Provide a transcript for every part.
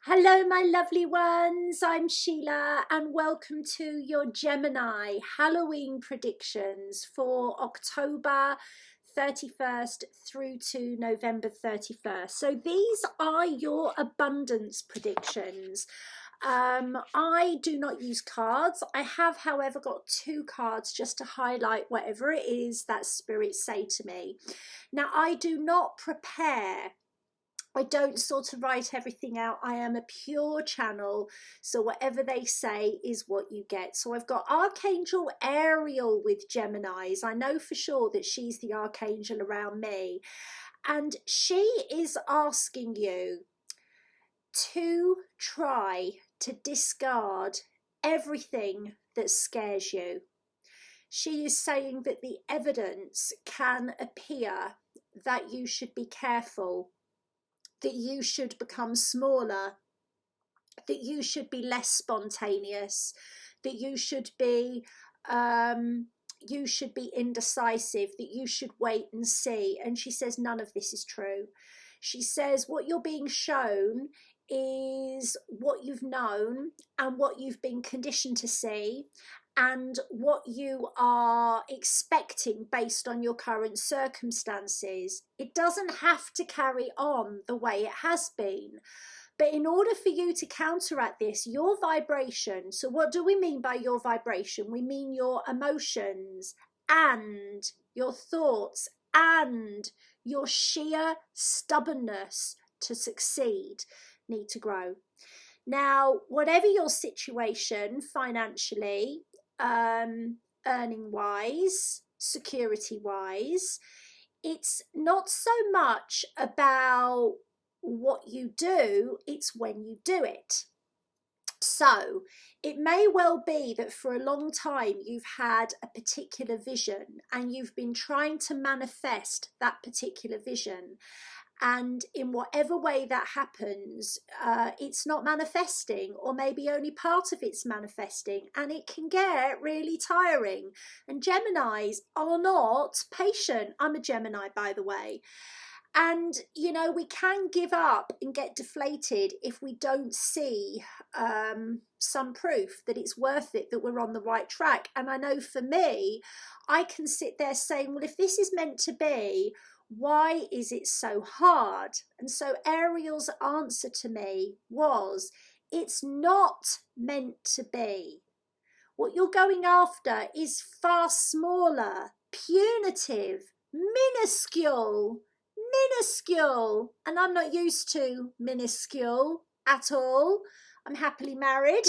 Hello, my lovely ones. I'm Sheila, and welcome to your Gemini Halloween predictions for October 31st through to November 31st. So, these are your abundance predictions. I do not use cards. I have, however, got two cards just to highlight whatever it is that spirits say to me. Now, I do not prepare. I don't sort of write everything out. I am a pure channel, so whatever they say is what you get. So I've got Archangel Ariel with Geminis. I know for sure that she's the archangel around me, and she is asking you to try to discard everything that scares you. She is saying that the evidence can appear that you should be careful, that you should become smaller, that you should be less spontaneous, that you should be indecisive, that you should wait and see. And she says none of this is true. She says what you're being shown is what you've known and what you've been conditioned to see, and what you are expecting based on your current circumstances. It doesn't have to carry on the way it has been. But in order for you to counteract this, your vibration, so what do we mean by your vibration? We mean your emotions and your thoughts and your sheer stubbornness to succeed need to grow. Now, whatever your situation financially, earning wise, security wise, it's not so much about what you do, it's when you do it. So it may well be that for a long time you've had a particular vision and you've been trying to manifest that particular vision. And in whatever way that happens, it's not manifesting, or maybe only part of it's manifesting, and it can get really tiring. And Geminis are not patient. I'm a Gemini, by the way. And, you know, we can give up and get deflated if we don't see some proof that it's worth it, that we're on the right track. And I know for me, I can sit there saying, well, if this is meant to be, why is it so hard? And so Ariel's answer to me was, it's not meant to be. What you're going after is far smaller, punitive, minuscule, and I'm not used to minuscule at all. I'm happily married.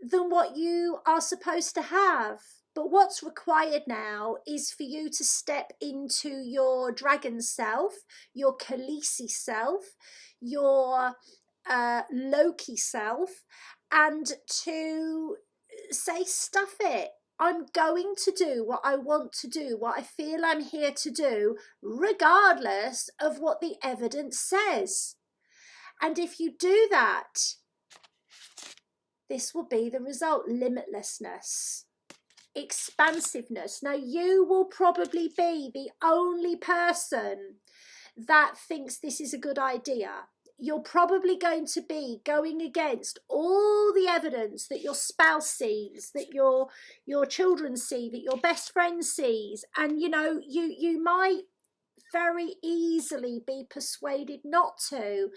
Than what you are supposed to have. But what's required now is for you to step into your dragon self, your Khaleesi self, your Loki self, and to say, stuff it. I'm going to do what I want to do, what I feel I'm here to do, regardless of what the evidence says. And if you do that, this will be the result: limitlessness, expansiveness. Now, you will probably be the only person that thinks this is a good idea. You're probably going to be going against all the evidence that your spouse sees, that your children see, that your best friend sees. And, you know, you might very easily be persuaded not to.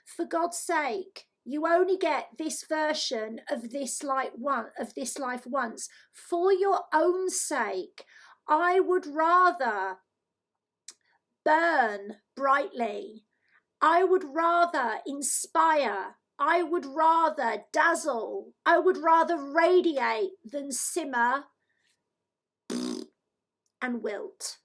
For God's sake, you only get this version of this life once. For your own sake, I would rather burn brightly. I would rather inspire. I would rather dazzle. I would rather radiate than simmer and wilt.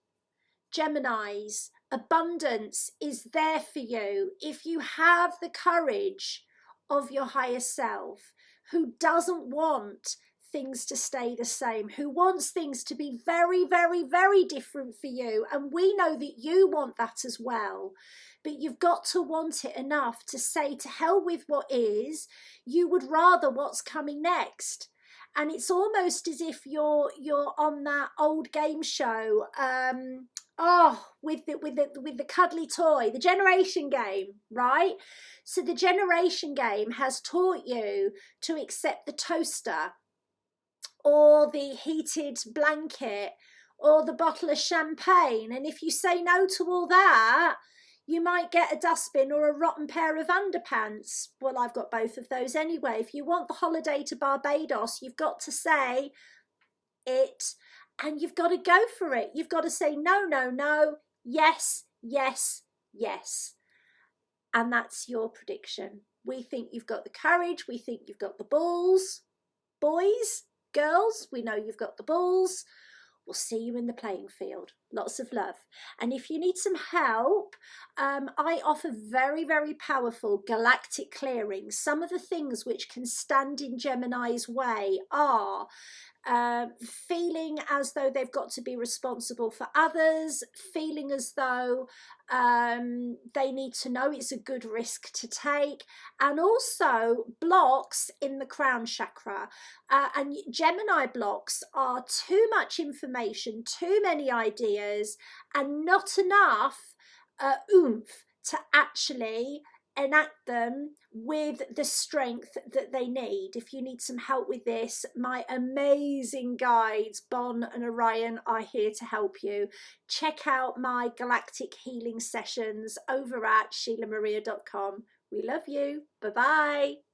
Geminis, abundance is there for you if you have the courage of your higher self, who doesn't want things to stay the same, who wants things to be very, very, very different for you. And we know that you want that as well. But you've got to want it enough to say, to hell with what is. You would rather what's coming next. And it's almost as if you're on that old game show. Oh, with the cuddly toy, the generation game, right? So the generation game has taught you to accept the toaster or the heated blanket or the bottle of champagne. And if you say no to all that, you might get a dustbin or a rotten pair of underpants. Well, I've got both of those anyway. If you want the holiday to Barbados, you've got to say it, and you've got to go for it. You've got to say no, no, no, yes, yes, yes. And that's your prediction. We think you've got the courage. We think you've got the balls. Boys, girls, we know you've got the balls. We'll see you in the playing field. Lots of love. And if you need some help, I offer very, very powerful galactic clearing. Some of the things which can stand in Gemini's way are feeling as though they've got to be responsible for others, feeling as though they need to know it's a good risk to take, and also blocks in the crown chakra. And Gemini blocks are too much information, too many ideas, and not enough oomph to actually enact them with the strength that they need. If you need some help with this, my amazing guides Bon and Orion are here to help you. Check out my galactic healing sessions over at SheilaMaria.com. We love you. Bye bye.